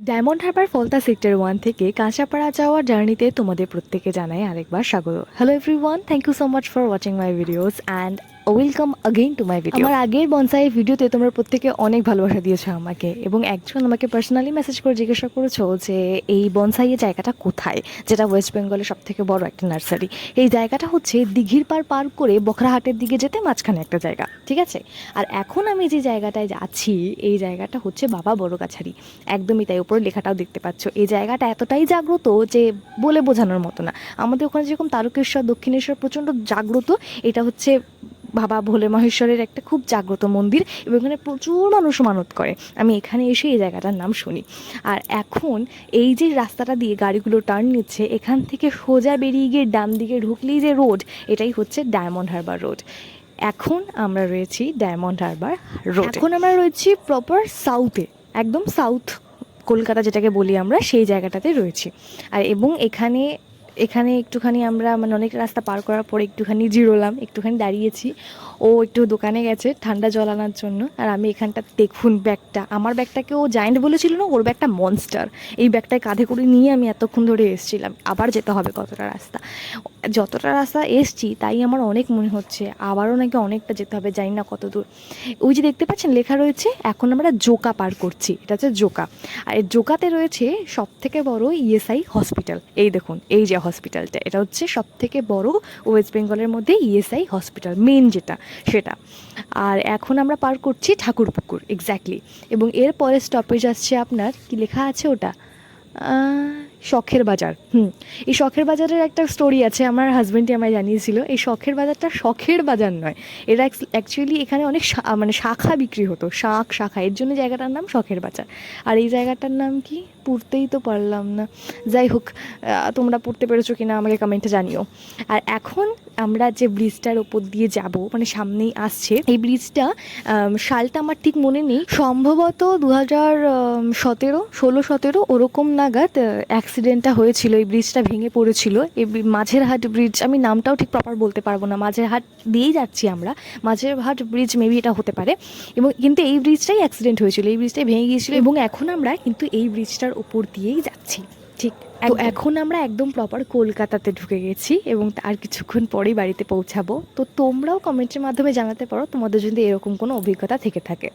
Diamond Harbour Falta sector 1 থেকে কাঁচাপাড়া যাওয়ার জার্নিতে তোমাদের প্রত্যেকে জানাই আরেকবার স্বাগত। Hello everyone, thank you so much for watching my videos and welcome again to my video. আমার আগের বনসাই ভিডিওতে তোমরা প্রত্যেকে অনেক ভালোবাসা দিয়েছো আমাকে, এবং একজন আমাকে পার্সোনালি মেসেজ করে জিজ্ঞাসা করেছো যে এই বনসাইয়ের জায়গাটা কোথায়, যেটা ওয়েস্ট বেঙ্গলের সব থেকে বড় একটা নার্সারি। এই জায়গাটা হচ্ছে দিঘির পার করে বখরাহাটের দিকে যেতে মাঝখানে একটা জায়গা, ঠিক আছে। আর এখন আমি যে জায়গাটায় যাচ্ছি এই জায়গাটা হচ্ছে বাবা বড়গাছারি, একদমই তাই। উপরে লেখাটাও দেখতে পাচ্ছ। এই জায়গাটা এতটাই জাগ্রত যে বলে বোঝানোর মতো না। আমাদের ওখানে যেরকম তারকেশ্বর, দক্ষিণেশ্বর প্রচণ্ড জাগ্রত, এটা হচ্ছে বাবা ভোলে মহেশ্বরের একটা খুব জাগ্রত মন্দির, এবং এখানে প্রচুর মানুষ মানত করে। আমি এখানে এসে এই জায়গাটার নাম শুনি। আর এখন এই যে রাস্তাটা দিয়ে গাড়িগুলো টার্ন নিচ্ছে, এখান থেকে সোজা বেরিয়ে গিয়ে ডান দিকে ঢুকলেই যে রোড, এটাই হচ্ছে ডায়মন্ড হারবার রোড। এখন আমরা রয়েছি ডায়মন্ড হারবার রোড। এখন আমরা রয়েছি প্রপার সাউথে, একদম সাউথ কলকাতা যেটাকে বলি আমরা, সেই জায়গাটাতে রয়েছি। আর এবং এখানে এখানে একটুখানি আমরা মানে অনেক রাস্তা পার করার পরে একটুখানি জিরোলাম, একটুখানি দাঁড়িয়েছি। ও একটু দোকানে গেছে ঠান্ডা জল আনার জন্য, আর আমি এখানটা দেখুন ব্যাগটা, আমার ব্যাগটাকে ও জায়েন্ট বলেছিল না, ওর ব্যাগটা মনস্টার। এই ব্যাগটায় কাঁধে করে নিয়ে আমি এতক্ষণ ধরে এসেছিলাম। আবার যেতে হবে কতটা রাস্তা, যতটা রাস্তা এসছি তাই আমার অনেক মনে হচ্ছে আবারও নাকি অনেকটা যেতে হবে, জানি না কত দূর। ওই যে দেখতে পাচ্ছেন লেখা রয়েছে, এখন আমরা জোকা পার করছি, এটা হচ্ছে জোকা। আর এই জোকাতে রয়েছে সব থেকে বড় ইএসআই হসপিটাল। এই দেখুন, এই যে হসপিটালটা, এটা হচ্ছে সব থেকে বড় ওয়েস্ট বেঙ্গলের মধ্যে ইএসআই হসপিটাল, মেন যেটা সেটা। আর এখন আমরা পার করছি ঠাকুরপুকুর, এক্স্যাক্টলি। এবং এর পরে স্টপেজ আসছে আপনার, কি লেখা আছে ওটা, শখের বাজার। এই শখের বাজারের একটা স্টোরি আছে, আমার হাজব্যান্ডই আমায় জানিয়েছিল। এই শখের বাজারটা শখের বাজার নয়, এটা অ্যাকচুয়ালি এখানে অনেক মানে শাখা বিক্রি হতো, শাখা, এর জন্য জায়গাটার নাম শখের বাজার। আর এই জায়গাটার নাম কি পড়তেই তো পারলাম না, যাই হোক, তোমরা পড়তে পেরেছো কিনা আমাকে কমেন্টে জানিও। আর এখন আমরা যে ব্রিজটার ওপর দিয়ে যাব, মানে সামনেই আসছে এই ব্রিজটা, সালটা আমার ঠিক মনে নেই, সম্ভবত 2017 ওরকম নাগাদ অ্যাক্সিডেন্টটা হয়েছিল, এই ব্রিজটা ভেঙে পড়েছিল। এই মাঝেরহাট ব্রিজ, আমি নামটাও ঠিক প্রপার বলতে পারবো না, মাঝেরহাট দিয়েই যাচ্ছি আমরা, মাঝেরহাট ব্রিজ মেবি এটা হতে পারে। এবং কিন্তু এই ব্রিজটাই অ্যাক্সিডেন্ট হয়েছিল, এই ব্রিজটাই ভেঙে গিয়েছিল, এবং এখন আমরা কিন্তু এই ব্রিজটার ওপর দিয়েই যাচ্ছি, ঠিক। তো এখন আমরা একদম প্রপার কলকাতাতে ঢুকে গেছি, এবং আর কিছুক্ষণ পরেই বাড়িতে পৌঁছাবো। তো তোমরাও কমেন্টের মাধ্যমে জানাতে পারো তোমাদের যদি এরকম কোনো অভিজ্ঞতা থেকে থাকে।